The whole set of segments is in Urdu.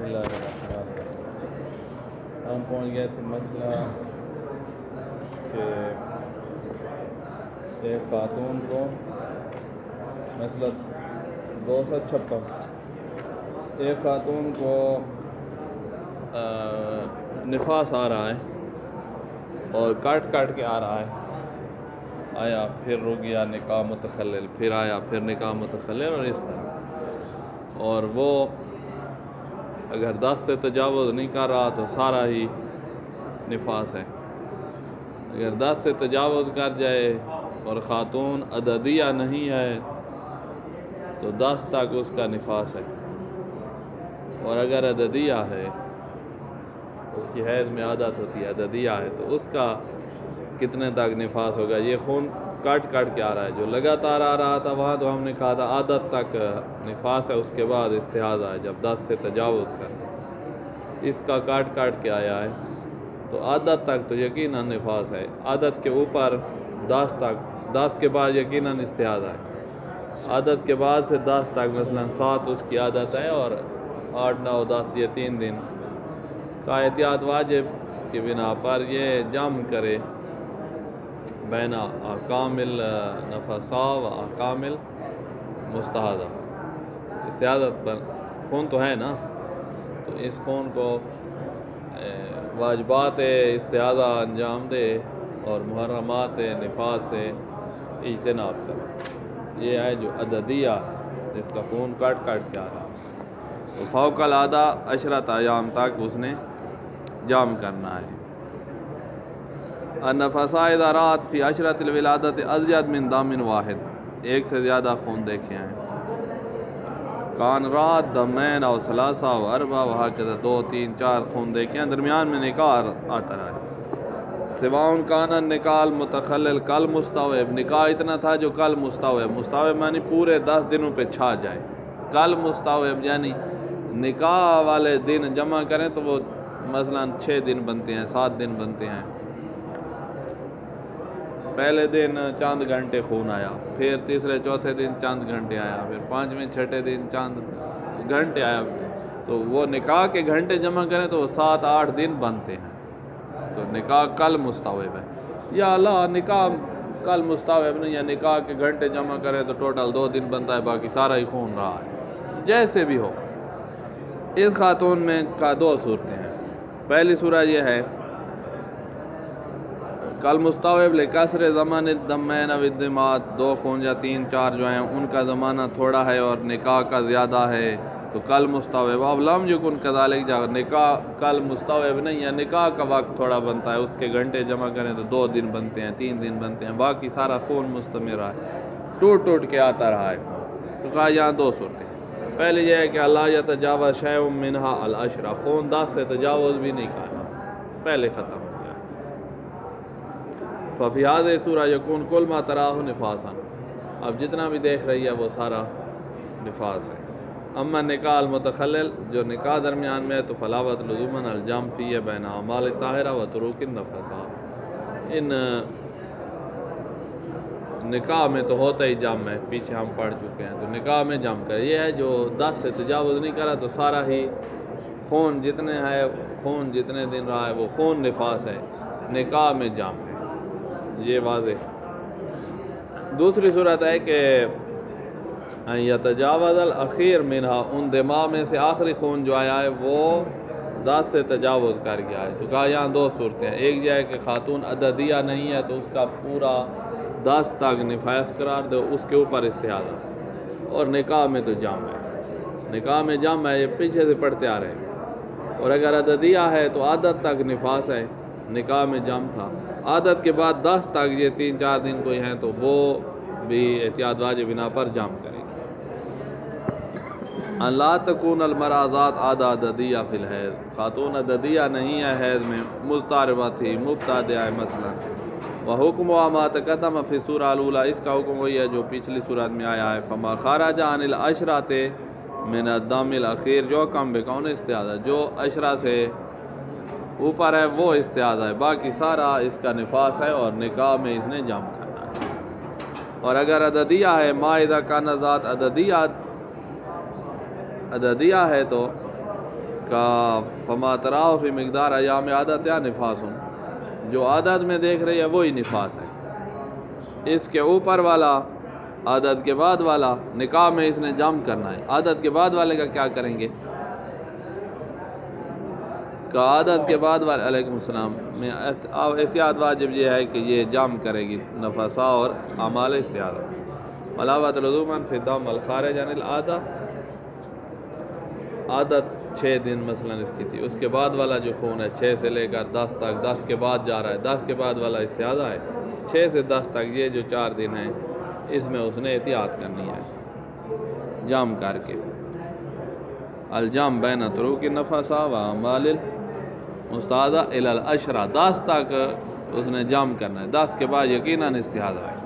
بسم اللہ الرحمن الرحیم۔ ہم پہنچ گئے تھے مسئلہ کہ ایک خاتون کو مسئلہ 256 ایک خاتون کو نفاس آ رہا ہے اور کاٹ کے آ رہا ہے، آیا پھر رک گیا نکاح متخلل، پھر آیا پھر نکاح متخلل، اور اس طرح۔ اور وہ اگر 10 سے تجاوز نہیں کر رہا تو سارا ہی نفاس ہے۔ اگر 10 سے تجاوز کر جائے اور خاتون عددیہ نہیں ہے تو 10 تک اس کا نفاس ہے، اور اگر عددیہ ہے، اس کی حیض میں عادت ہوتی ہے، عددیہ ہے، تو اس کا کتنے تک نفاس ہوگا؟ یہ خون کاٹ کے آ رہا ہے، جو لگاتار آ رہا تھا وہاں تو ہم نے کہا تھا عادت تک نفاس ہے، اس کے بعد استحاضہ ہے جب 10 سے تجاوز کر۔ اس کا کاٹ کے آیا ہے تو عادت تک تو یقیناً نفاس ہے، عادت کے اوپر 10 تک، 10 کے بعد یقیناً استحاضہ ہے، عادت کے بعد سے 10 تک، مثلا 7 اس کی عادت ہے اور 8 9 10 یہ 3 دن کا احتیاط واجب کی بنا پر یہ جمع کرے بین کامل نفسا و کامل مستحاضہ۔ استحاضت پر خون تو ہے نا، تو اس خون کو واجبات استحاضہ انجام دے اور محرمات نفاس سے اجتناب کرے۔ یہ ہے جو عددیہ جس کا خون کاٹ کے آ رہا ہے، تو فوق العادہ 10 ایام تک اس نے جام کرنا ہے۔ النفساء اذا رات فی 10 الولادت ازید من دم واحد، ایک سے زیادہ خون دیکھے ہیں، کان رات دمین او ثلاثہ و اربع و ہکذا، 2 3 4 خون دیکھے ہیں، درمیان میں نکاح آتا رہا ہے۔ سواؤن کان النکاح المتخلل کل مستوعب، نکاح اتنا تھا جو کل مستوعب، مستوعب معنی پورے 10 دنوں پہ چھا جائے، کل مستوعب یعنی نکاح والے دن جمع کریں تو وہ مثلا 6 دن بنتے ہیں، 7 دن بنتے ہیں۔ پہلے دن چاند گھنٹے خون آیا، پھر تیسرے چوتھے دن چاند گھنٹے آیا، پھر 5ویں 6ٹھے دن چاند گھنٹے آیا، تو وہ نکاح کے گھنٹے جمع کریں تو وہ 7 8 دن بنتے ہیں، تو نکاح کل مستوعب ہے۔ یا اللہ نکاح کل مستوعب نہیں ہے، نکاح کے گھنٹے جمع کریں تو ٹوٹل 2 دن بنتا ہے، باقی سارا ہی خون رہا ہے، جیسے بھی ہو۔ اس خاتون میں کا 2 صورتیں ہیں۔ پہلی صورت یہ ہے کل مستوعب لکثر زمان الدمین و الدمات، 2 خون یا 3 4 جو ہیں ان کا زمانہ تھوڑا ہے اور نکاح کا زیادہ ہے تو کل مستوعب۔ اب لم یکن کذالک، جا نکاح کل مستوعب نہیں ہے، نکاح کا وقت تھوڑا بنتا ہے، اس کے گھنٹے جمع کریں تو 2 دن بنتے ہیں، 3 دن بنتے ہیں، باقی سارا خون مستمر رہا ہے، ٹوٹ کے آتا رہا ہے۔ تو کہا یہاں 2 صورتیں، پہلے یہ ہے کہ اللہ یتجاوز شیء منہا العشرہ، خون 10 سے تجاوز بھی نہیں کرنا، پہلے ختم ہو گیا۔ ففی هذه سورہ یکون کل ما تراہ نفاسا، اب جتنا بھی دیکھ رہی ہے وہ سارا نفاس ہے۔ اما نکاح المتخلل، جو نکاح درمیان میں ہے تو فلاوت لزوماً الجمع فی بین اعمال طاہرہ و تروک النفساء، ان نکاح میں تو ہوتا ہی جمع ہے، پیچھے ہم پڑھ چکے ہیں، تو نکاح میں جمع کرے۔ یہ ہے جو 10 سے تجاوز نہیں کرا تو سارا ہی خون جتنے ہے، خون جتنے دن رہا ہے وہ خون نفاس ہے، نکاح میں جمع ہے، یہ واضح۔ دوسری صورت ہے کہ یتجاوز الاخیر منہا، ان دماء میں سے آخری خون جو آیا ہے وہ 10 سے تجاوز کر گیا ہے، تو کہا یہاں 2 صورتیں ہیں، ایک یہ ہے کہ خاتون عددیہ نہیں ہے تو اس کا پورا 10 تک نفاس قرار دو، اس کے اوپر استحاضہ، اور نکاح میں تو جمع ہے، نکاح میں جمع ہے، یہ پیچھے سے پڑھتے آ رہے ہیں۔ اور اگر عددیہ ہے تو عادت تک نفاس ہے، نکاح میں جمع تھا، عادت کے بعد 10 تک یہ 3 4 دن کوئی ہیں تو وہ بھی احتیاط واجب بنا پر جمع کرے گی۔ ان لا تکون المرأة ذات عادہ عددیہ فی الحیض، خاتون عددیہ نہیں ہے حیض میں، مضطربہ تھی، مبتدعہ ہے مثلا، وحکمها ما تقدم فی السورہ الاولی، اس کا حکم وہی ہے جو پچھلی صورت میں آیا ہے، فما خرج عن العشرۃ من الدم الاخیر، جو کم بکون استحاضہ، جو 10 سے اوپر ہے وہ استحاضہ ہے، باقی سارا اس کا نفاس ہے اور نکاح میں اس نے جمع کرنا ہے۔ اور اگر عددیہ ہے، ما اذا کان ذات عددیہ ہے تو کا فما تراؤ فی مقدار ایام عادت یا نفاس ہوں، جو عادت میں دیکھ رہی ہے وہی نفاس ہے. اس کے اوپر والا عادت کے بعد والا نکاح میں اس نے جمع کرنا ہے. عادت کے بعد والے کا کیا کریں گے؟ کا عادت کے بعد والے علیکم السلام میں احتیاط واجب یہ ہے کہ یہ جمع کرے گی نفسا اور اعمال استعاذہ. ملاوت لزوماً فی الدم الخارج عن العادہ، عادت 6 دن مثلا اس کی تھی، اس کے بعد والا جو خون ہے 6 سے لے کر 10 تک، 10 کے بعد جا رہا ہے، 10 کے بعد والا استعاذہ ہے، 6 سے 10 تک یہ جو 4 دن ہیں اس میں اس نے احتیاط کرنی ہے جمع کر کے. الجم بین تروک النفسا و اعمال المستعاذہ الی العشرہ، 10 تک اس نے جمع کرنا ہے، 10 کے بعد یقیناً استعاذہ ہے.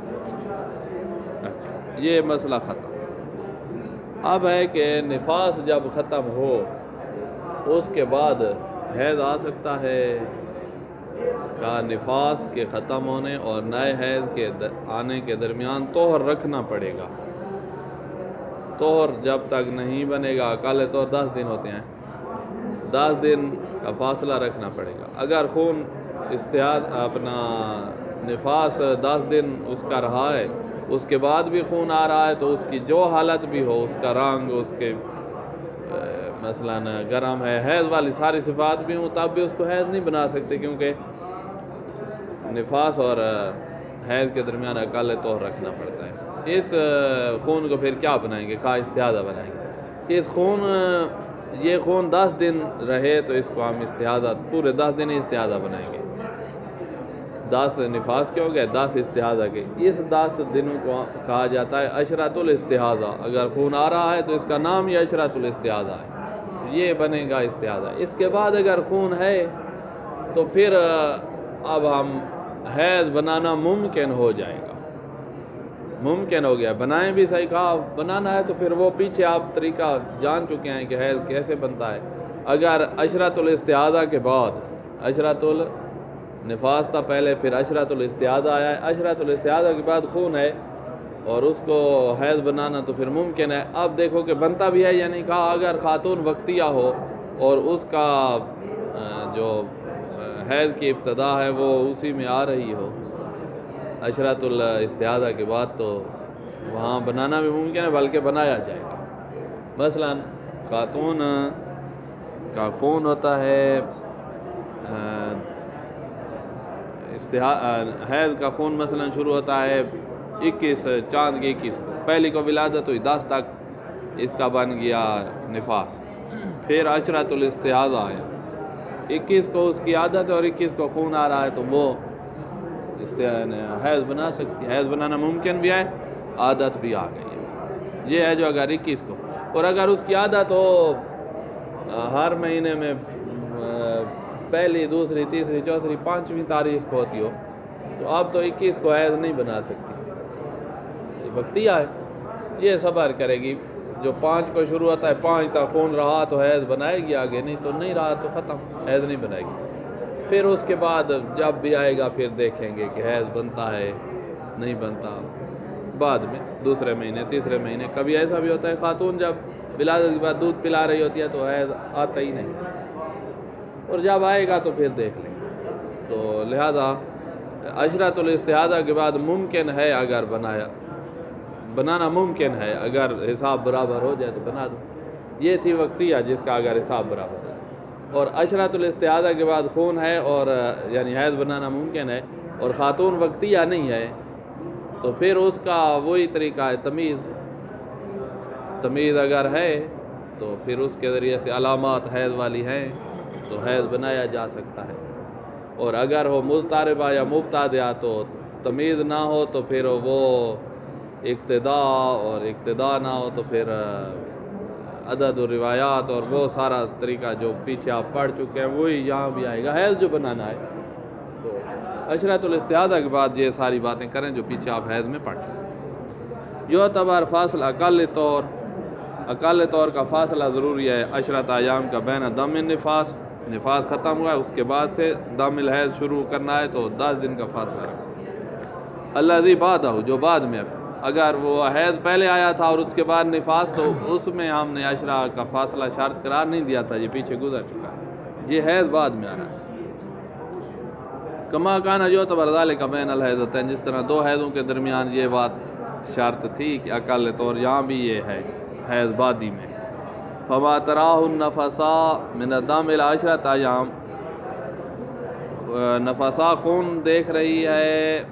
یہ مسئلہ ختم. اب ہے کہ نفاس جب ختم ہو اس کے بعد حیض آ سکتا ہے. کا نفاس کے ختم ہونے اور نئے حیض کے آنے کے درمیان طہر رکھنا پڑے گا. طہر جب تک نہیں بنے گا، اقل طور 10 دن ہوتے ہیں، 10 دن کا فاصلہ رکھنا پڑے گا. اگر خون اپنا نفاس 10 دن اس کا رہا ہے، اس کے بعد بھی خون آ رہا ہے، تو اس کی جو حالت بھی ہو، اس کا رنگ، اس کے مثلا گرم ہے، حیض والی ساری صفات بھی ہوں، تب بھی اس کو حیض نہیں بنا سکتے، کیونکہ نفاس اور حیض کے درمیان اقل طہر رکھنا پڑتا ہے. اس خون کو پھر کیا بنائیں گے؟ کا استحاضہ بنائیں گے. یہ خون 10 دن رہے تو اس کو ہم استحاضہ پورے 10 دن ہی استحاضہ بنائیں گے. 10 نفاس کے ہو گئے، 10 استحاضہ کے. اس 10 دنوں کو کہا جاتا ہے عشرۃ الاستحاضہ. اگر خون آ رہا ہے تو اس کا نام ہی عشرۃ الاستحاضہ ہے. یہ بنے گا استحاضہ. اس کے بعد اگر خون ہے تو پھر اب ہم حیض بنانا ممکن ہو جائے گا. ممکن ہو گیا، بنائیں بھی صحیح کہا. بنانا ہے تو پھر وہ پیچھے آپ طریقہ جان چکے ہیں کہ حیض کیسے بنتا ہے. اگر عشرۃ الاستحاضہ کے بعد، عشرۃ النفاس تھا پہلے، پھر عشرۃ الاستحاضہ آیا ہے، عشرۃ الاستحاضہ کے بعد خون ہے اور اس کو حیض بنانا تو پھر ممکن ہے. اب دیکھو کہ بنتا بھی ہے یا نہیں. کہا اگر خاتون وقتیہ ہو اور اس کا جو حیض کی ابتدا ہے وہ اسی میں آ رہی ہو عشرۃ الاستحاضہ کے بعد، تو وہاں بنانا بھی ممکن ہے، بلکہ بنایا جائے گا. مثلا خاتون کا خون ہوتا ہے، حیض کا خون مثلا شروع ہوتا ہے 21 چاند کے 21 کو، پہلی کو ولادت ہوئی، 10 تک اس کا بن گیا نفاس. پھر عشرۃ الاستحاضہ آیا، 21 کو اس کی عادت ہے اور 21 کو خون آ رہا ہے، تو وہ حیض بنا سکتی ہے. حیض بنانا ممکن بھی ہے، عادت بھی آ گئی ہے. یہ ہے جو اگر 21 کو. اور اگر اس کی عادت ہو ہر مہینے میں پہلی، دوسری، تیسری، چوتھی، 5ویں تاریخ کو ہوتی ہو، تو اب تو 21 کو حیض نہیں بنا سکتی، وقتیہ ہے. یہ صبر کرے گی. جو 5 کو شروع ہوتا ہے، 5 تک خون رہا تو حیض بنائے گی، آگے نہیں تو نہیں رہا تو ختم، حیض نہیں بنائے گی. پھر اس کے بعد جب بھی آئے گا پھر دیکھیں گے کہ حیض بنتا ہے نہیں بنتا. بعد میں دوسرے مہینے، تیسرے مہینے. کبھی ایسا بھی ہوتا ہے خاتون جب ولادت کے بعد دودھ پلا رہی ہوتی ہے تو حیض آتا ہی نہیں، اور جب آئے گا تو پھر دیکھ لیں. تو لہذا عشرۃ الاستحاضہ کے بعد ممکن ہے، اگر بنانا ممکن ہے، اگر حساب برابر ہو جائے تو بنا دو. یہ تھی وقتیہ جس کا اگر حساب برابر ہے. اور عشرۃ الاستحاضہ کے بعد خون ہے اور یعنی حیض بنانا ممکن ہے اور خاتون وقتیہ نہیں ہے، تو پھر اس کا وہی طریقہ ہے تمیز اگر ہے تو پھر اس کے ذریعے سے علامات حیض والی ہیں تو حیض بنایا جا سکتا ہے. اور اگر ہو مضطربہ یا مبتدعہ تو تمیز نہ ہو تو پھر وہ اقتداء نہ ہو تو پھر عدد و روایات اور وہ سارا طریقہ جو پیچھے آپ پڑھ چکے ہیں وہی یہاں بھی آئے گا. حیض جو بنانا ہے تو عشرۃ الاستحاضہ کے بعد یہ ساری باتیں کریں جو پیچھے آپ حیض میں پڑھ چکے ہیں. یعتبر فاصلہ اقل طور کا فاصلہ ضروری ہے عشرۃ ایام کا بین دم نفاس ختم ہوا ہے اس کے بعد سے دم الحیض شروع کرنا ہے تو 10 دن کا فاصلہ رکھو. الذی بعدہ جو بعد میں اگر وہ حیض پہلے آیا تھا اور اس کے بعد نفاس تو اس میں ہم نے عشرہ کا فاصلہ شرط قرار نہیں دیا تھا، یہ پیچھے گزر چکا ہے، یہ حیض بعد میں آ رہا ہے۔ کما کانا جو تبر ذالک بین الحیضتین، جس طرح دو حیضوں کے درمیان یہ بات شرط تھی کہ اقل طور یہاں بھی یہ ہے حیض بادی میں۔ فما تراہ النفسا من الدم الی عشرۃ ایام، نفسا خون دیکھ رہی ہے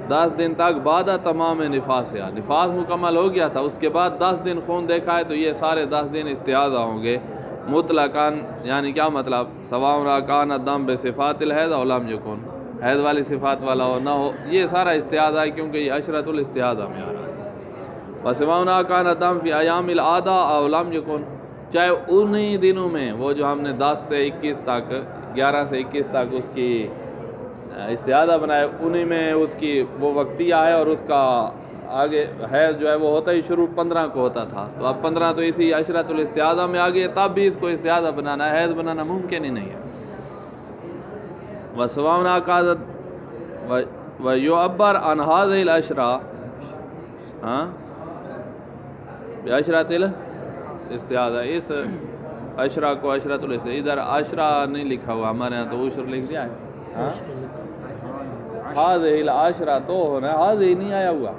10 دن تک بعد تمام نفاس، یا نفاس مکمل ہو گیا تھا اس کے بعد 10 دن خون دیکھا ہے تو یہ سارے 10 دن استحاضہ ہوں گے مطلقاً، یعنی کیا مطلب، سواء کان الدم بصفات الحیض او لم یکن، حیض والی صفات والا ہو نہ ہو، یہ سارا استحاضہ ہے کیونکہ یہ عشرۃ الاستحاضہ میں آ رہا ہے۔ وسواء کان الدم فی ایام العادہ او لم یکن، چاہے انہی دنوں میں وہ جو ہم نے 10 سے 21 تک 11 سے 21 تک اس کی استحاضہ بنائے، انہی میں اس کی وہ وقتیہ ہے اور اس کا آگے حیض جو ہے وہ ہوتا ہی شروع 15 کو ہوتا تھا، تو اب 15 تو اسی عشرۃ الاستحاضہ میں آگے، تب بھی اس کو استحاضہ بنانا ہے، حیض بنانا ممکن ہی نہیں ہے۔ وسواء کانت ویعبر عن هذه العشرہ بعشرۃ الاستحاضہ، اس عشرہ کو عشرۃ الاستحاضہ، ادھر عشرہ نہیں لکھا ہوا، ہمارے یہاں تو عشر لکھ دیا ہے، هذه العشرہ تو ہونا، هذه نہیں آیا ہوا،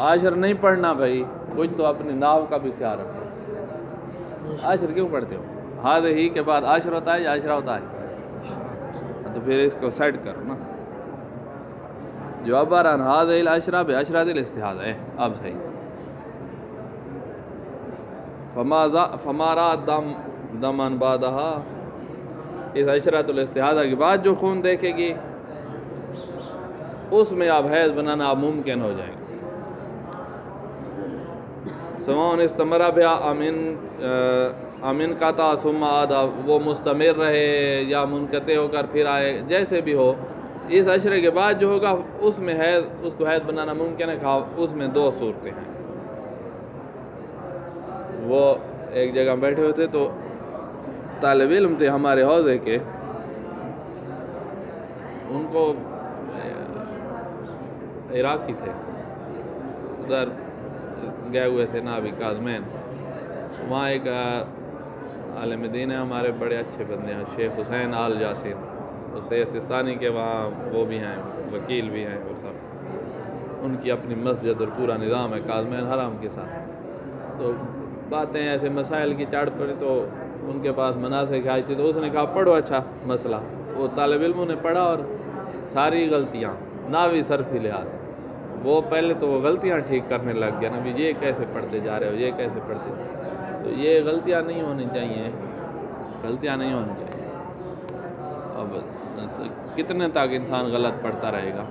عشر نہیں پڑھنا بھائی، کچھ تو اپنی ناو کا بھی خیال رکھو، عشر کیوں پڑھتے ہو؟ هذه کے بعد عشر ہوتا ہے یا عشرہ ہوتا ہے؟ تو پھر اس کو سیٹ کرو نا، جو عبر عن هذه العشرہ بعشرۃ الاستحاضہ، اب صحیح۔ فما رأت دما بعدها، اس عشرۃ الاستحاضہ کے بعد جو خون دیکھے گی اس میں اب حیض بنانا اب ممکن ہو جائے گا۔ سواء استمر بها امن قطع ثم عاد، وہ مستمر رہے یا منقطع ہو کر پھر آئے، جیسے بھی ہو، اس عشرے کے بعد جو ہوگا اس میں حیض، اس کو حیض بنانا ممکن ہے۔ اس میں 2 صورتیں ہیں، وہ ایک جگہ بیٹھے ہوئے تھے تو طالب علم تھے ہمارے حوزے کے، ان کو عراقی تھے، ادھر گئے ہوئے تھے نابی کاظمین، وہاں ایک عالم دین ہے ہمارے، بڑے اچھے بندے ہیں، شیخ حسین آل جاسین، اسے سستانی کے وہاں وہ بھی ہیں، وکیل بھی ہیں، اور سب ان کی اپنی مسجد اور پورا نظام ہے کاظمین حرام کے ساتھ۔ تو باتیں ایسے مسائل کی چاڑ پڑی تو ان کے پاس مناسک آئی تھی، تو اس نے کہا پڑھو اچھا مسئلہ، وہ طالب علموں نے پڑھا اور ساری غلطیاں ناوی صرفی لحاظ سے، وہ پہلے تو وہ غلطیاں ٹھیک کرنے لگ گیا نا، یہ کیسے پڑھتے جا رہے ہو، یہ کیسے پڑھتے، تو یہ غلطیاں نہیں ہونی چاہیے، غلطیاں نہیں ہونی چاہیے۔ اب کتنے تک انسان غلط پڑھتا رہے گا؟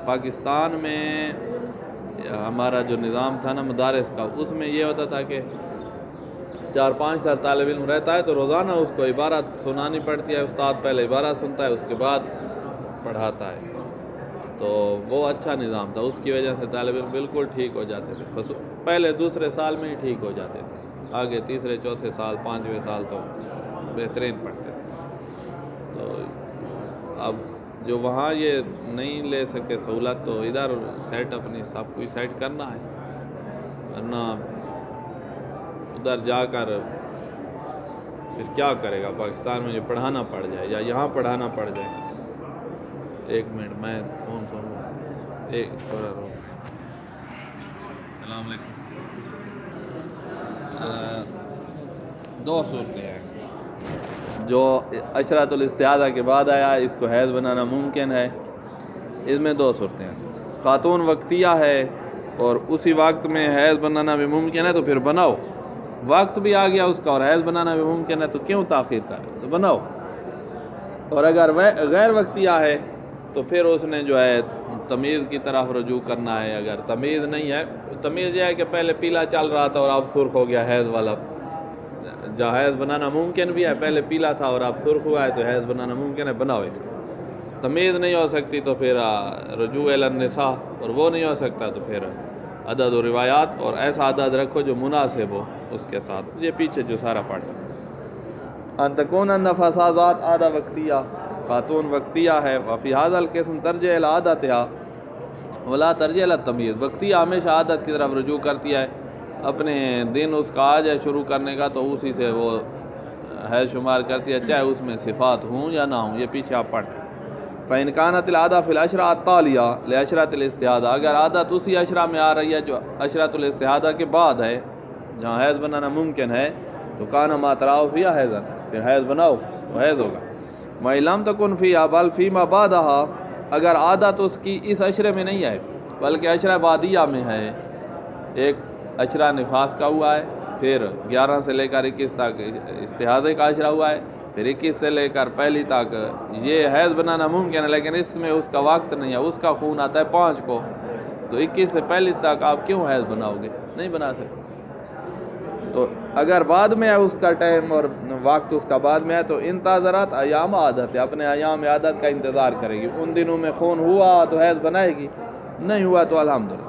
پاکستان میں ہمارا جو نظام تھا نا مدارس کا، اس میں یہ ہوتا تھا کہ 4-5 سال طالب علم رہتا ہے تو روزانہ اس کو عبارت سنانی پڑتی ہے، استاد پہلے عبارت سنتا ہے اس کے بعد پڑھاتا ہے، تو وہ اچھا نظام تھا، اس کی وجہ سے طالب علم بالکل ٹھیک ہو جاتے تھے، پہلے دوسرے سال میں ہی ٹھیک ہو جاتے تھے، آگے تیسرے چوتھے سال 5ویں سال تو بہترین پڑھتے تھے۔ تو اب جو وہاں یہ نہیں لے سکے سہولت، تو ادھر سیٹ اپنی سب کچھ سیٹ کرنا ہے، ورنہ ادھر جا کر پھر کیا کرے گا؟ پاکستان میں جو پڑھانا پڑ جائے یا یہاں پڑھانا پڑ جائے۔ ایک منٹ میں فون سن لوں، ایک تھوڑا رو۔ السلام علیکم۔ 2 صورتیں ہیں، جو عشرۃ الاستحاضہ کے بعد آیا اس کو حیض بنانا ممکن ہے، اس میں 2 صورتیں ہیں، خاتون وقتیہ ہے اور اسی وقت میں حیض بنانا بھی ممکن ہے تو پھر بناؤ، وقت بھی آ گیا اس کا اور حیض بنانا بھی ممکن ہے تو کیوں تاخیر کرے، تو بناؤ۔ اور اگر غیر وقتیہ ہے تو پھر اس نے جو ہے تمیز کی طرف رجوع کرنا ہے، اگر تمیز نہیں ہے، تمیز یہ ہے کہ پہلے پیلا چل رہا تھا اور اب سرخ ہو گیا حیض والا، جہاں حیض بنانا ممکن بھی ہے، پہلے پیلا تھا اور اب سرخ ہوا ہے تو حیض بنانا ممکن ہے، بناؤ اس کو۔ تمیز نہیں ہو سکتی تو پھر رجوع الی النساء، اور وہ نہیں ہو سکتا تو پھر عدد و روایات، اور ایسا عدد رکھو جو مناسب ہو اس کے ساتھ، یہ پیچھے جو سارا پڑھا۔ ان تکون النفسات عادہ وقتیہ، خاتون وقتیہ ہے. وفی هذا القسم ترجع الی عادتها ولا ترجع الی التمییز. وقتیہ ہمیشہ عادت کی طرف رجوع کرتی ہے، اپنے دن اس کا آ جائے شروع کرنے کا تو اسی سے وہ حیض شمار کرتی ہے، چاہے اس میں صفات ہوں یا نہ ہوں. یہ پیچھے آپ پڑھ. فإن كانت العادة في العشرة التالية لعشرة الاستعادة، اگر عادت اسی عشرہ میں آ رہی ہے جو عشرۃ الاستعادہ کے بعد ہے، جہاں حیض بنانا ممکن ہے، تو کان ما تراؤ فیہا حیضا، پھر حیض بناؤ وہ حیض ہوگا. وإن لم تكن فیہا بل فیما بعدها، اگر عادت اس کی اس عشرے میں نہیں ہے بلکہ عشرہ بعدیہ میں ہے، ایک عشرہ نفاس کا ہوا ہے، پھر 11 سے لے کر 21 تک استحاضے کا عشرہ ہوا ہے، پھر 21 سے لے کر پہلی تک یہ حیض بنانا ممکن ہے، لیکن اس میں اس کا وقت نہیں ہے، اس کا خون آتا ہے 5 کو، تو 21 سے پہلی تک آپ کیوں حیض بناؤ گے؟ نہیں بنا سکتے. تو اگر بعد میں ہے اس کا ٹائم اور وقت اس کا بعد میں ہے تو انتظارات ایام عادت ہے، اپنے ایام عادت کا انتظار کرے گی. ان دنوں میں خون ہوا تو حیض بنائے گی، نہیں ہوا تو الحمدللہ.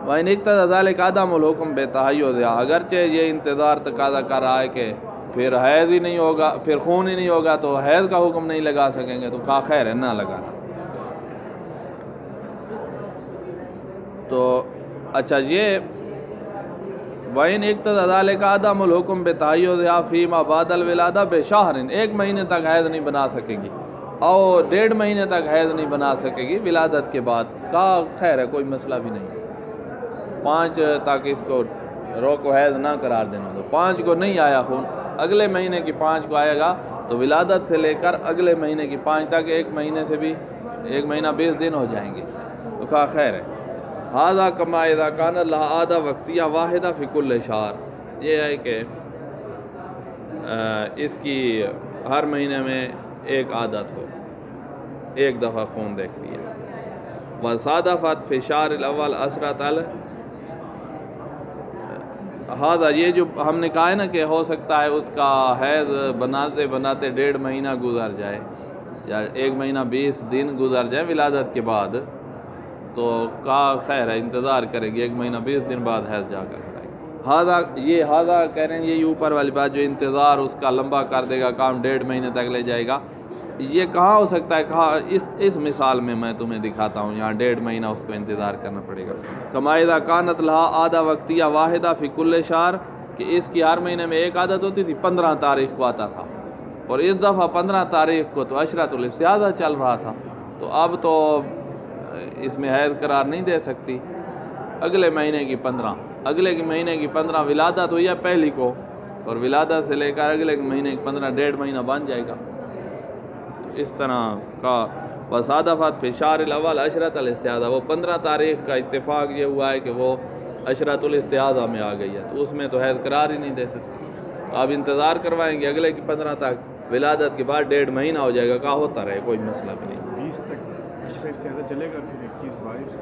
وَإِنِ اقْتَضَىٰ ذَلِكَ عَدَمُ الْحُكْمِ بِتَحَيُّزِهَا، اگرچہ یہ انتظار تقاضا کر رہا ہے کہ پھر حیض ہی نہیں ہوگا، پھر خون ہی نہیں ہوگا تو حیض کا حکم نہیں لگا سکیں گے، تو کہا خیر ہے نہ لگانا. تو اچھا یہ وَإِنِ اقْتَضَىٰ ذَلِكَ عَدَمُ الْحُكْمِ بِتَحَيُّزِهَا فِيمَا بَعْدَ الْوِلَادَةِ بِشَهْرٍ، 1 مہینے تک حیض نہیں بنا سکے گی اور 1.5 مہینے تک حیض نہیں بنا سکے گی ولادت کے بعد. کہا خیر ہے کوئی مسئلہ بھی نہیں. 5 تک اس کو روکو حیض نہ قرار دینا، تو 5 کو نہیں آیا خون، اگلے مہینے کی 5 کو آئے گا تو ولادت سے لے کر اگلے مہینے کی 5 تک 1 مہینے سے بھی 1 مہینہ 20 دن ہو جائیں گے. تو کہا خیر ہے. ھذا کما اذا کان لها عادہ وقتیہ واحدہ فی کل شہر، یہ ہے کہ اس کی ہر مہینے میں ایک عادت ہو، ایک دفعہ خون دیکھتی ہے. وصادفت فی الشہر الاول عشرۃ ھذا، یہ جو ہم نے کہا ہے نا کہ ہو سکتا ہے اس کا حیض بناتے بناتے 1.5 مہینہ گزر جائے یا 1 مہینہ 20 دن گزر جائے ولادت کے بعد، تو کہا خیر ہے انتظار کرے گی، 1 مہینہ 20 دن بعد حیض جا کر کرے گی. ھذا کہہ رہے ہیں یہ اوپر والی بات جو انتظار اس کا لمبا کر دے گا، کام 1.5 مہینے تک لے جائے گا، یہ کہاں ہو سکتا ہے؟ کہا اس مثال میں تمہیں دکھاتا ہوں، یہاں 1.5 مہینہ اس کو انتظار کرنا پڑے گا. کما اذا کانت لها عادہ وقتیہ واحدہ فی کل شہر، کہ اس کی ہر مہینے میں ایک عادت ہوتی تھی، 15 تاریخ کو آتا تھا، اور اس دفعہ 15 تاریخ کو تو عشرۃ الاستعاذہ چل رہا تھا، تو اب تو اس میں حیض قرار نہیں دے سکتی. اگلے مہینے کی 15، اگلے مہینے کی 15 ولادت ہوئی ہے پہلی کو، اور ولادت سے لے کر اگلے مہینے کی 15 1.5 مہینہ بن جائے گا. اس طرح کا وصادفت فی الشہر الاول عشرۃ الاستعاذہ، وہ 15 تاریخ کا اتفاق یہ ہوا ہے کہ وہ عشرۃ الاستعاذہ میں آ گئی ہے، تو اس میں تو حیض قرار ہی نہیں دے سکتی. آپ انتظار کروائیں گے اگلے کی 15 تک، ولادت کے بعد 1.5 مہینہ ہو جائے گا، کہا ہوتا رہے کوئی مسئلہ بھی نہیں. 20 تک عشرہ استعاذہ چلے گا، پھر 21 22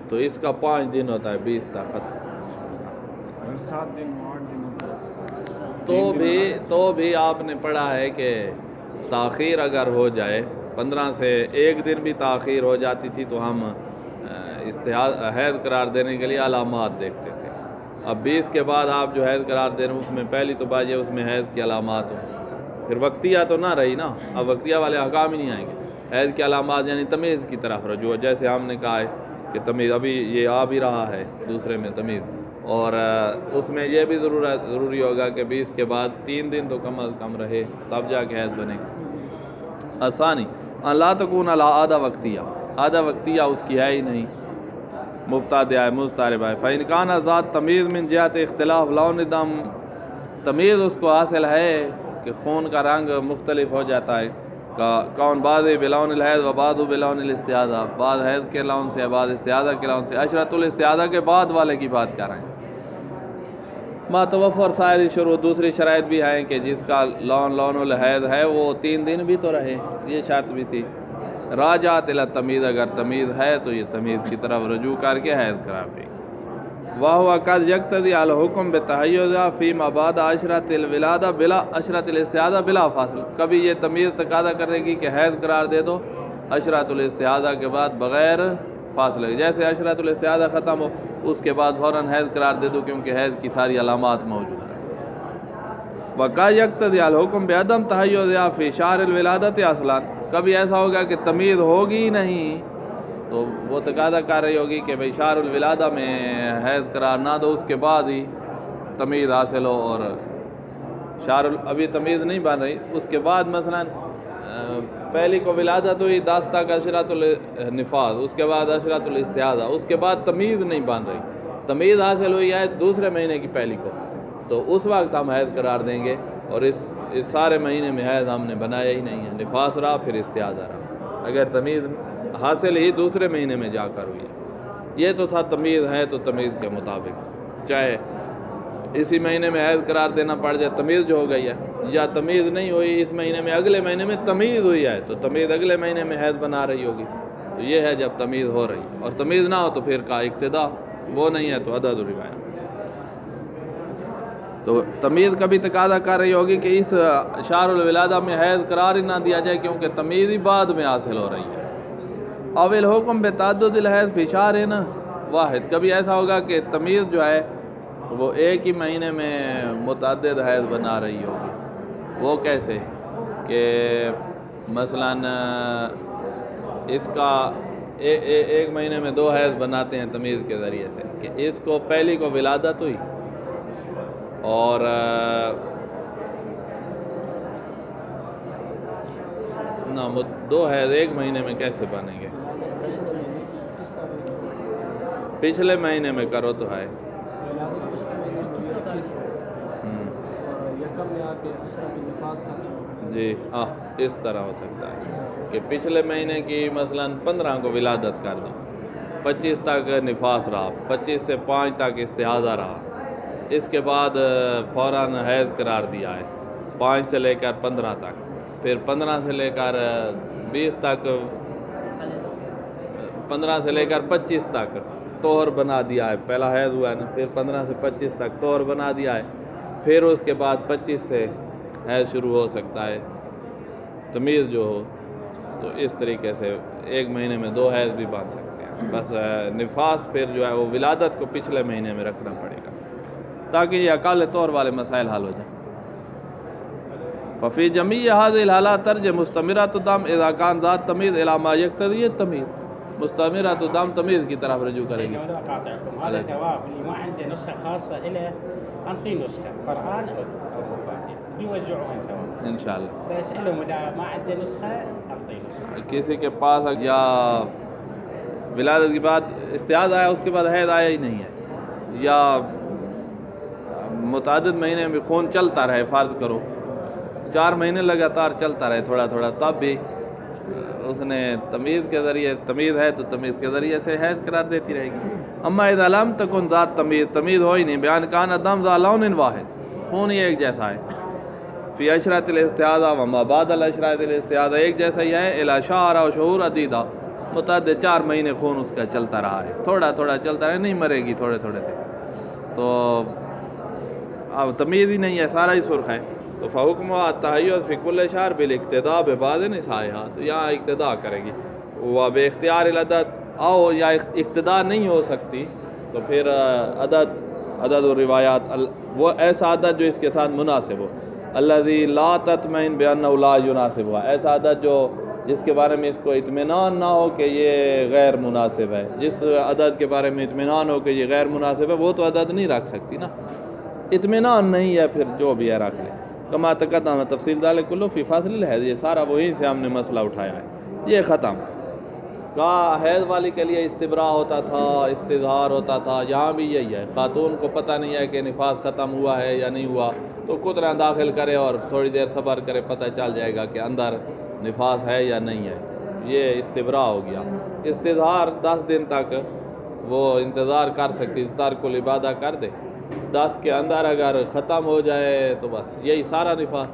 تو اس کا 5 دن ہوتا ہے، 20 تک ختم. 7 دن 8 دن تو بھی آپ نے پڑھا ہے کہ تاخیر اگر ہو جائے 15 سے 1 دن بھی تاخیر ہو جاتی تھی تو ہم حیض قرار دینے کے لیے علامات دیکھتے تھے. اب 20 کے بعد آپ جو حیض قرار دے رہے ہیں اس میں پہلی تو بات یہ اس میں حیض کی علامات ہوں، پھر وقتیہ تو نہ رہی نا، اب وقتیہ والے احکام ہی نہیں آئیں گے. حیض کی علامات یعنی تمیز کی طرف رجوع، جیسے ہم نے کہا ہے کہ تمیز ابھی یہ آ بھی رہا ہے دوسرے میں تمیز، اور اس میں یہ بھی ضروری ہوگا کہ 20 کے بعد 3 دن تو کم از کم رہے تب جا کے حیض بنے گا. آسانی لا تکون علی عادہ وقتیہ، عادہ وقتیہ اس کی ہے ہی نہیں، مبتدع ہے، مضطرب ہے. فإن کان ذات تمیز من جہت اختلاف لون دم، تمیز اس کو حاصل ہے کہ خون کا رنگ مختلف ہو جاتا ہے، کون بعض بلون الحیض و بعض بلون الاستعاذہ، بعض حیض کے لون سے بعض استعاذہ کے لون سے. عشرۃ الاستعاذہ کے بعد والے کی بات کر رہے ہیں. ما توفر سائری شروط، دوسری شرائط بھی ہیں کہ جس کا لون الحیض ہے وہ 3 دن بھی تو رہے، یہ شرط بھی تھی. راجعت الی التمیز، اگر تمیز ہے تو یہ تمیز کی طرف رجوع کر کے حیض قرار دے گی. وَهُوَ قَدْ يَقْتَضِي الْحُكْمَ بِالتَّحَيُّزِ فِيمَا بَعْدَ عَشْرَةِ الْوِلَادَةِ بِلَا عَشْرَةِ الاستعاذہ بلا فاصل. کبھی یہ تمیز تقاضا کر دے گی کہ حیض قرار دے دو عشرۃ الاستعاذہ کے بعد بغیر فاصلے، جیسے عشرۃ الاستعاذہ ختم ہو اس کے بعد فوراً حیض قرار دے دو کیونکہ حیض کی ساری علامات موجود ہیں. وَقَدْ يَقْتَضِي الْحُكْمُ بِعَدَمِ تَحَيُّزِهَا فِي شَهْرِ الْوِلَادَةِ اصلاً، کبھی ایسا ہوگا کہ تمیز ہوگی ہی نہیں تو وہ تقاضا کر رہی ہوگی کہ بھئی شہر الولادہ میں حیض قرار نہ دو، اس کے بعد ہی تمیز حاصل ہو، اور ابھی تمیز نہیں بن رہی، اس کے بعد مثلا پہلی کو ولادت ہوئی 10 تک عشرۃ النفاس، اس کے بعد عشرۃ الاستحاضہ، اس کے بعد تمیز نہیں بن رہی، تمیز حاصل ہوئی ہے دوسرے مہینے کی پہلی کو، تو اس وقت ہم حیض قرار دیں گے، اور اس سارے مہینے میں حیض ہم نے بنایا ہی نہیں ہے، نفاس رہا پھر استحاضہ رہا، اگر تمیز حاصل ہی دوسرے مہینے میں جا کر ہوئی ہے۔ یہ تو تھا تمیز ہے تو تمیز کے مطابق، چاہے اسی مہینے میں حیض قرار دینا پڑ جائے تمیز جو ہو گئی ہے، یا تمیز نہیں ہوئی اس مہینے میں اگلے مہینے میں تمیز ہوئی ہے تو تمیز اگلے مہینے میں حیض بنا رہی ہوگی، تو یہ ہے جب تمیز ہو رہی، اور تمیز نہ ہو تو پھر کا اقتدا، وہ نہیں ہے تو عدد الروایہ۔ تو تمیز کبھی تقاضا کر رہی ہوگی کہ اس شہر الولادہ میں حیض قرار ہی نہ دیا جائے کیونکہ تمیز ہی بعد میں حاصل ہو رہی ہے۔ اول حکم بتعدد الحیض فی شہر واحد، کبھی ایسا ہوگا کہ تمیز جو ہے وہ ایک ہی مہینے میں متعدد حیض بنا رہی ہوگی۔ وہ کیسے کہ مثلا اس کا ایک مہینے میں 2 حیض بناتے ہیں تمیز کے ذریعے سے، کہ اس کو پہلی کو ولادت ہوئی اور نہ 2 حیض ایک مہینے میں کیسے بنیں گے؟ پچھلے مہینے میں کرو تو ہے جی، اس طرح ہو سکتا ہے کہ پچھلے مہینے کی مثلا 15 کو ولادت کر دو، 25 تک نفاس رہا، 25 سے 5 تک استحاضہ رہا، اس کے بعد فوراً حیض قرار دیا ہے 5 سے لے کر 15 تک، پھر 15 سے لے کر 20 تک، 15 سے لے کر 25 تک طہر بنا دیا ہے، پہلا حیض ہوا ہے نا، پھر 15 سے 25 تک طہر بنا دیا ہے، پھر اس کے بعد 25 سے حیض شروع ہو سکتا ہے تمیز جو ہو، تو اس طریقے سے ایک مہینے میں 2 حیض بھی بن سکتے ہیں، بس نفاس پھر جو ہے وہ ولادت کو پچھلے مہینے میں رکھنا پڑے گا تاکہ یہ اقال طور والے مسائل حل ہو جائیں۔ ففی جمیع هذه الحالات ترجع مستمرۃ الدم اذا كان ذات تمیز الى ما يقتضي التمیز، مستمرۃ الدم تمیز کی طرف رجوع کرے گی۔ هذا جواب اللي ما عنده نسخة خاصة إله أنطي نسخة قرآن أو فاتحة بيوزعوها سوا انشاءاللہ بسألهم إذا ما عنده نسخة أنطي نسخة۔ کسی کے پاس یا ولادت کے بعد استحاضہ آیا اس کے بعد حیض آیا ہی نہیں ہے، یا متعدد مہینے میں خون چلتا رہے، فرض کرو 4 مہینے لگاتار چلتا رہے تھوڑا تھوڑا، تب بھی اس نے تمیز کے ذریعے، تمیز ہے تو تمیز کے ذریعے سے حیض قرار دیتی رہے گی۔ اما اذا لم تکن ذات تمیز، تمیز ہو ہی نہیں، بیان کان دم ذا لون واحد، خون ہی ایک جیسا ہے، فی عشرۃ الاستحاضہ وما بعد العشرۃ الاستحاضہ، ایک جیسا ہی ہے، الی شہر و شہور عدیدہ، متعدد 4 مہینے خون اس کا چلتا رہا ہے، تھوڑا تھوڑا چلتا رہے، نہیں مرے گی تھوڑے تھوڑے سے، تو اب تمیز ہی نہیں ہے، سارا ہی سرخ ہے، تو فحکم التحیض فی کل شہر بالاقتداء ببعض نسائہا، تو یہاں اقتداء کرے گی، وہ باختیار العدد او یا اقتداء نہیں ہو سکتی تو پھر عدد و روایات، وہ ایسا عدد جو اس کے ساتھ مناسب ہو، الذی لا تطمئن بانہ لا یناسب، ایسا عدد جو جس کے بارے میں اس کو اطمینان نہ ہو کہ یہ غیر مناسب ہے، جس عدد کے بارے میں اطمینان ہو کہ یہ غیر مناسب ہے وہ تو عدد نہیں رکھ سکتی نا، اطمینان نہیں ہے پھر جو بھی ہے رکھ لے۔ کما تقدم تفصیل ذالک کلہ فی فاصل الحیض، یہ سارا وہیں سے ہم نے مسئلہ اٹھایا ہے، یہ ختم۔ کہا حیض والی کے لیے استبراء ہوتا تھا، استظہار ہوتا تھا، یہاں بھی یہی ہے، خاتون کو پتہ نہیں ہے کہ نفاس ختم ہوا ہے یا نہیں ہوا تو قطرہ داخل کرے اور تھوڑی دیر صبر کرے، پتہ چل جائے گا کہ اندر نفاس ہے یا نہیں ہے، یہ استبراء ہو گیا۔ استظہار 10 دن تک وہ انتظار کر سکتی، ترک العبادہ کر دے، 10 کے اندر اگر ختم ہو جائے تو بس یہی سارا نفاس،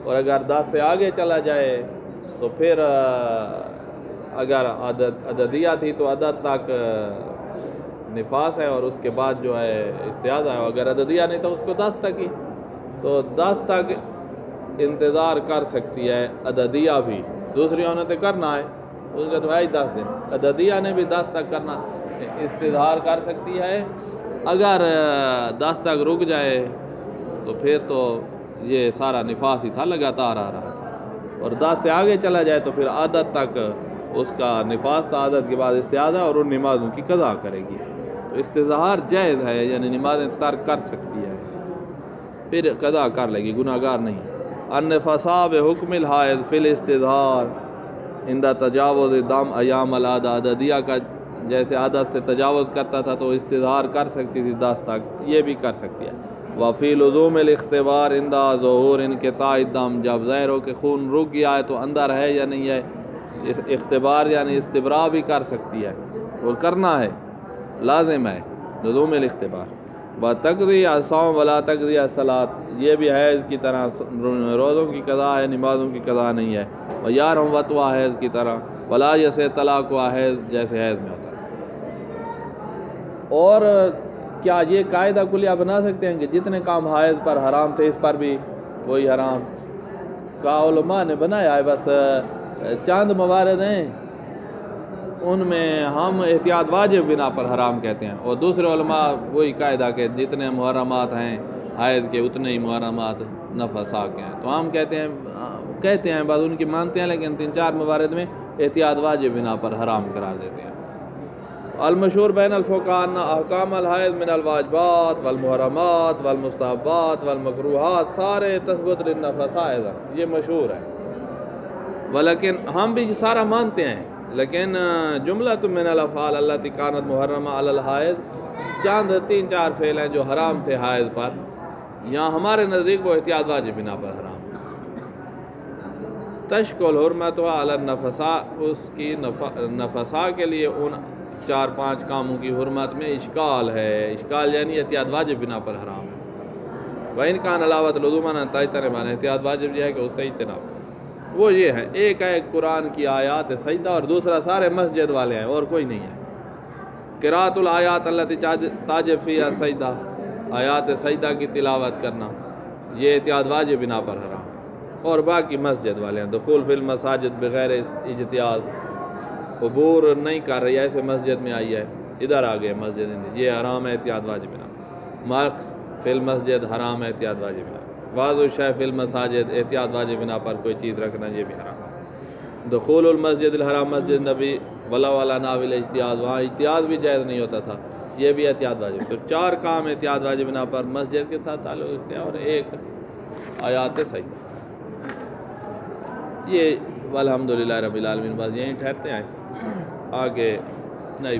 اور اگر 10 سے آگے چلا جائے تو پھر اگر عددیہ تھی تو عدد تک نفاس ہے اور اس کے بعد جو ہے استحاضہ ہے، اگر عددیہ نہیں تو اس کو 10 تک ہی، تو 10 تک انتظار کر سکتی ہے عددیہ بھی، دوسری عورتیں تو کرنا ہے اس کا تو ہے ہی 10 دن، عددیہ نے بھی 10 تک کرنا، استظہار کر سکتی ہے، اگر 10 تک رک جائے تو پھر تو یہ سارا نفاس ہی تھا، لگاتار آ رہا تھا۔ اور 10 سے آگے چلا جائے تو پھر عادت تک اس کا نفاس تھا، عادت کے بعد استعاذہ اور ان نمازوں کی قضا کرے گی۔ تو استظہار جائز ہے، یعنی نمازیں ترک کر سکتی ہے، پھر قضا کر لے گی، گناہ گار نہیں۔ النفساء بحکم الحائض فی الاستظہار عند تجاوز دم ایام العادہ، عددیہ کا جیسے عادت سے تجاوز کرتا تھا تو استظہار کر سکتی تھی 10 تک، یہ بھی کر سکتی ہے۔ وفی لزوم الاختبار عند ظہور انقطاع الدم، جب ظاہر ہو کہ خون رک گیا ہے تو اندر ہے یا نہیں ہے، اختبار یعنی استبراء بھی کر سکتی ہے، اور کرنا ہے، لازم ہے لزوم الاختبار۔ وتقضی الصوم ولا تقضی الصلاۃ، یہ بھی حیض کی طرح روزوں کی قضا ہے، نمازوں کی قضا نہیں ہے۔ ویارہم وطوا، حیض کی طرح، ولا یسع طلاق و حیض، جیسے حیض میں ہوتا ہے۔ اور کیا یہ قاعدہ کلیہ بنا سکتے ہیں کہ جتنے کام حیض پر حرام تھے اس پر بھی وہی حرام؟ کا علماء نے بنایا ہے، بس چند موارد ہیں ان میں ہم احتیاط واجب بنا پر حرام کہتے ہیں، اور دوسرے علماء وہی قاعدہ کہ جتنے محرمات ہیں حیض کے اتنے ہی محرمات نفساء کے ہیں، تو ہم کہتے ہیں بعض ان کی مانتے ہیں، لیکن 3-4 موارد میں احتیاط واجب بنا پر حرام قرار دیتے ہیں۔ المشہور بین الفقہاء ان احکام الحیض من الواجبات والمحرمات والمستحبات والمکروہات سارے تثبت للنفساء ایضا، یہ مشہور ہے، ولیکن ہم بھی سارا مانتے ہیں، لیکن جملۃ من الافعال التي كانت محرمہ علی الحائض، چند 3-4 فعل ہیں جو حرام تھے حائض پر، یہاں ہمارے نزدیک وہ احتیاط واجب بنا پر حرام ہے۔ تشکل حرمتها علی النفساء، اس کی نفساء کے لیے ان 4-5 کاموں کی حرمت میں اشکال ہے، اشکال یعنی احتیاط واجب بنا پر حرام ہے۔ وَإِنْ كَانَ عَلَاوَةُ لُزُومًا تَجْتَنِبَ، احتیاط واجب یہ ہے کہ اس سے اجتناب، وہ یہ ہے، ایک ہے قرآن کی آیات سجدہ اور دوسرا سارے مسجد والے ہیں اور کوئی نہیں ہے۔ قراءۃ الآیات التي تجب فیہا سجدہ، آیات سجدہ کی تلاوت کرنا، یہ احتیاط واجب بنا پر حرام ہے، اور باقی مسجد والے ہیں۔ دخول فی المساجد بغیر اجتیاز، عبور نہیں کر رہی، ایسے مسجد میں آئی ہے، ادھر آ گئے مسجد، یہ حرام ہے احتیاط واجب بنا پر۔ مارکس فی المسجد حرام ہے احتیاط واجب بنا پر۔ بعض الشیء فی المساجد، احتیاط واجب بنا پر کوئی چیز رکھنا، یہ بھی حرام ہے۔ دخول المسجد الحرام، مسجد نبی ولا والا ناول اجتیاز، وہاں اجتیاز بھی جائز نہیں ہوتا تھا، یہ بھی احتیاط واجب۔ تو 4 کام احتیاط واجب بنا پر مسجد کے ساتھ تعلق رکھتے ہیں، اور ایک آیات سجدہ۔ یہ والحمدللہ رب العالمین، بس یہیں ٹھہرتے ہیں، آگے نہیں۔